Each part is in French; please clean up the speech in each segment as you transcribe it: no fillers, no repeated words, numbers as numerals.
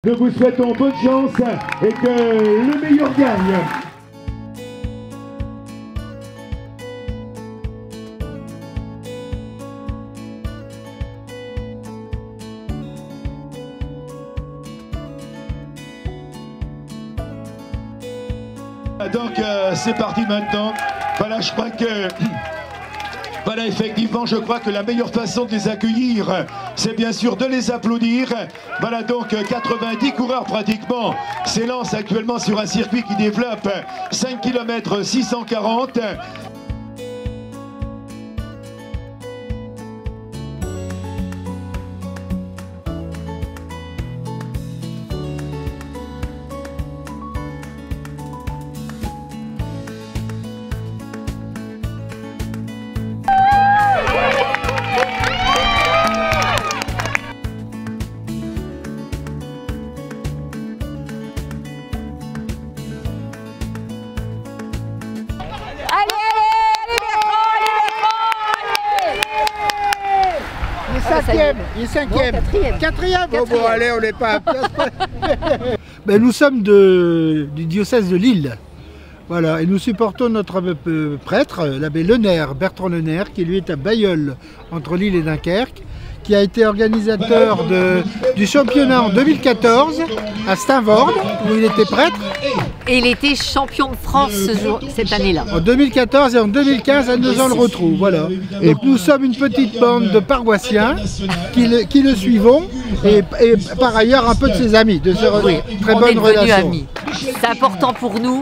Nous vous souhaitons bonne chance et que le meilleur gagne. Donc c'est parti maintenant. Voilà, je crois que... Voilà, effectivement, je crois que la meilleure façon de les accueillir, c'est bien sûr de les applaudir. Voilà donc 90 coureurs pratiquement s'élancent actuellement sur un circuit qui développe 5 km 640. Il est cinquième. Quatrième. Bon, allez, on n'est pas à place. Ben, nous sommes du diocèse de Lille. Voilà, et nous supportons notre prêtre, l'abbé Lenaire, Bertrand Lenaire, qui lui est à Bailleul, entre Lille et Dunkerque, qui a été organisateur du championnat en 2014 à Steinvorde, où il était prêtre. Et il était champion de France cette année-là. En 2014 et en 2015, nous en le retrouve. Voilà. Et nous sommes une petite bande de paroissiens qui le suivons, et par ailleurs un peu de ses amis, de ses très bonnes relations. Amis. C'est important pour nous,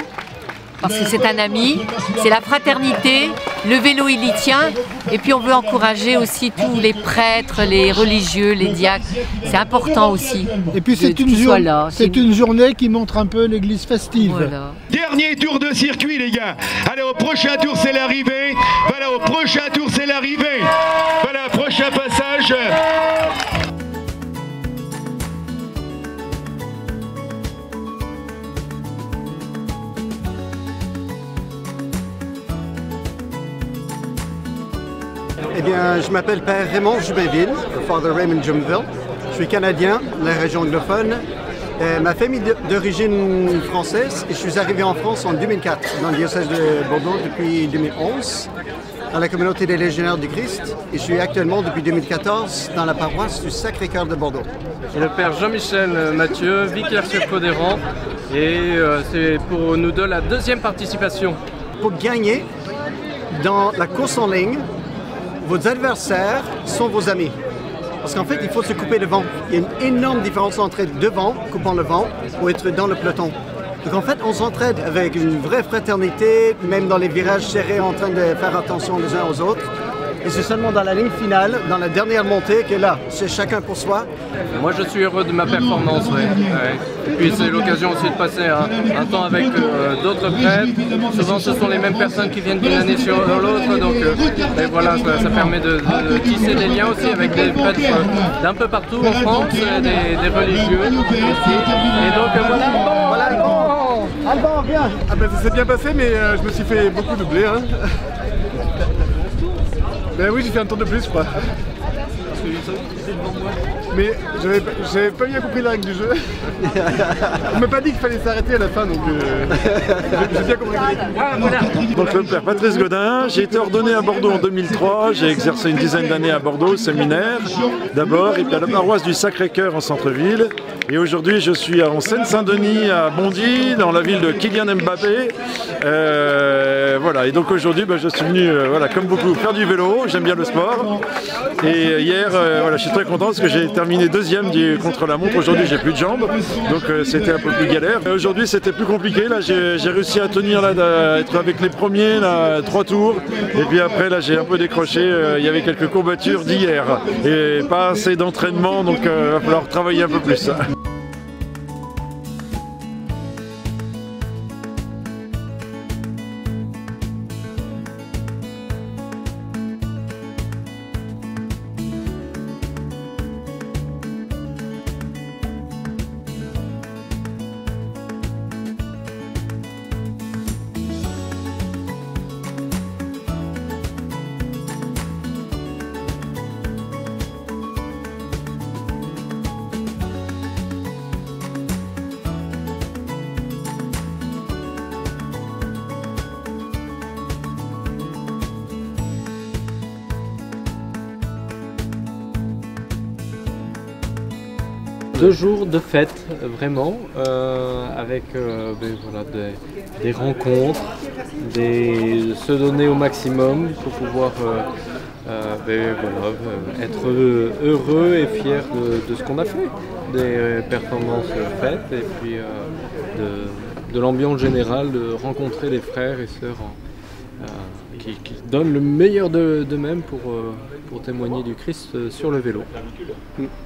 parce que c'est un ami, c'est la fraternité, le vélo il y tient, et puis on veut encourager aussi tous les prêtres, les religieux, les diacres, c'est important aussi. Et puis c'est une journée qui montre un peu l'église festive. Voilà. Dernier tour de circuit les gars, allez au prochain tour c'est l'arrivée, voilà au prochain tour c'est l'arrivée, voilà prochain passage. Eh bien, je m'appelle Père Raymond Jubainville, Father Raymond Jubainville. Je suis canadien, de la région anglophone. Ma famille d'origine française et je suis arrivé en France en 2004 dans le diocèse de Bordeaux depuis 2011 dans la communauté des Légionnaires du Christ et je suis actuellement depuis 2014 dans la paroisse du Sacré-Cœur de Bordeaux. Et le Père Jean-Michel Mathieu, vicaire sur Codéran, et c'est pour nous deux la deuxième participation. Pour gagner dans la course en ligne, vos adversaires sont vos amis. Parce qu'en fait, il faut se couper le vent. Il y a une énorme différence entre être devant, coupant le vent, ou être dans le peloton. Donc en fait, on s'entraide avec une vraie fraternité, même dans les virages serrés, en train de faire attention les uns aux autres. Et c'est seulement dans la ligne finale, dans la dernière montée, que là, c'est chacun pour soi. Moi, je suis heureux de ma performance, ouais. Et puis, c'est l'occasion aussi de passer un temps avec d'autres prêtres. Souvent, ce sont les mêmes personnes qui viennent d'une année sur l'autre. Donc, voilà, ça permet de tisser des liens aussi avec des prêtres d'un peu partout en France, des religieux aussi. Et donc, voilà, Alban, viens. Ah ben, ça s'est bien passé, mais je me suis fait beaucoup doubler. Hein. Ben oui, j'ai fait un tour de plus, je crois. Mais j'avais pas bien compris la règle du jeu. On m'a pas dit qu'il fallait s'arrêter à la fin, donc j'ai bien compris. Donc le Père Patrice Godin, j'ai été ordonné à Bordeaux en 2003, j'ai exercé une dizaine d'années à Bordeaux, au séminaire d'abord, et puis à la paroisse du Sacré-Cœur en centre-ville. Et aujourd'hui je suis en Seine-Saint-Denis, à Bondy, dans la ville de Kylian Mbappé. Voilà, et donc aujourd'hui je suis venu, voilà, comme beaucoup, faire du vélo, j'aime bien le sport. Et hier, voilà, je suis très content parce que j'ai terminé deuxième contre la montre. Aujourd'hui j'ai plus de jambes, donc c'était un peu plus galère. Aujourd'hui c'était plus compliqué, là j'ai réussi à tenir, là, être avec les premiers, là, 3 tours. Et puis après là j'ai un peu décroché, il y avait quelques courbatures d'hier. Et pas assez d'entraînement, donc il va falloir travailler un peu plus. 2 jours de fête, vraiment, avec voilà, des rencontres, se donner au maximum pour pouvoir voilà, être heureux et fier de ce qu'on a fait, des performances faites et puis de l'ambiance générale, de rencontrer des frères et sœurs qui donnent le meilleur d'eux-mêmes pour témoigner du Christ sur le vélo.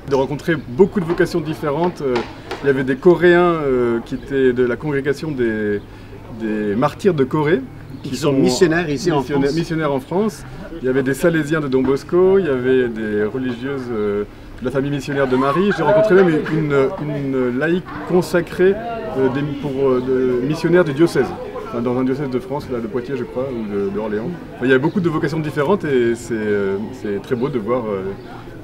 De rencontrer beaucoup de vocations différentes. Il y avait des Coréens qui étaient de la congrégation des martyrs de Corée, qui sont missionnaires ici en France. Missionnaires en France. Il y avait des Salésiens de Don Bosco, il y avait des religieuses de la famille missionnaire de Marie. J'ai rencontré même une laïque consacrée de missionnaire du diocèse. Enfin, dans un diocèse de France, là, de Poitiers je crois, ou d'Orléans. Enfin, il y a beaucoup de vocations différentes et c'est très beau de voir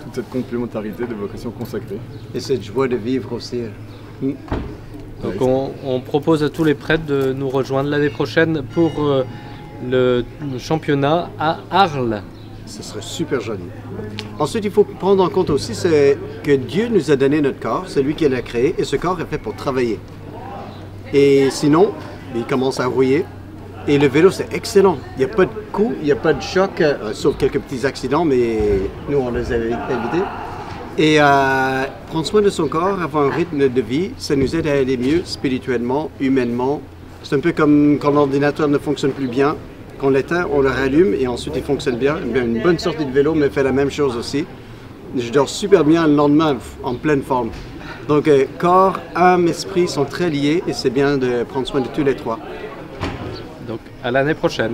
toute cette complémentarité de vocations consacrées. Et cette joie de vivre aussi. Donc on propose à tous les prêtres de nous rejoindre l'année prochaine pour le championnat à Arles. Ce serait super joli. Ensuite, il faut prendre en compte aussi que Dieu nous a donné notre corps, c'est lui qui l'a créé, et ce corps est fait pour travailler. Et sinon, il commence à rouiller. Et le vélo, c'est excellent. Il n'y a pas de coups, il n'y a pas de choc, sauf quelques petits accidents, mais nous, on les a évités. Et prendre soin de son corps, avoir un rythme de vie, ça nous aide à aller mieux spirituellement, humainement. C'est un peu comme quand l'ordinateur ne fonctionne plus bien. Quand on l'éteint, on le rallume et ensuite il fonctionne bien. Une bonne sortie de vélo me fait la même chose aussi. Je dors super bien le lendemain, en pleine forme. Donc corps, âme, esprit sont très liés et c'est bien de prendre soin de tous les trois. Donc à l'année prochaine.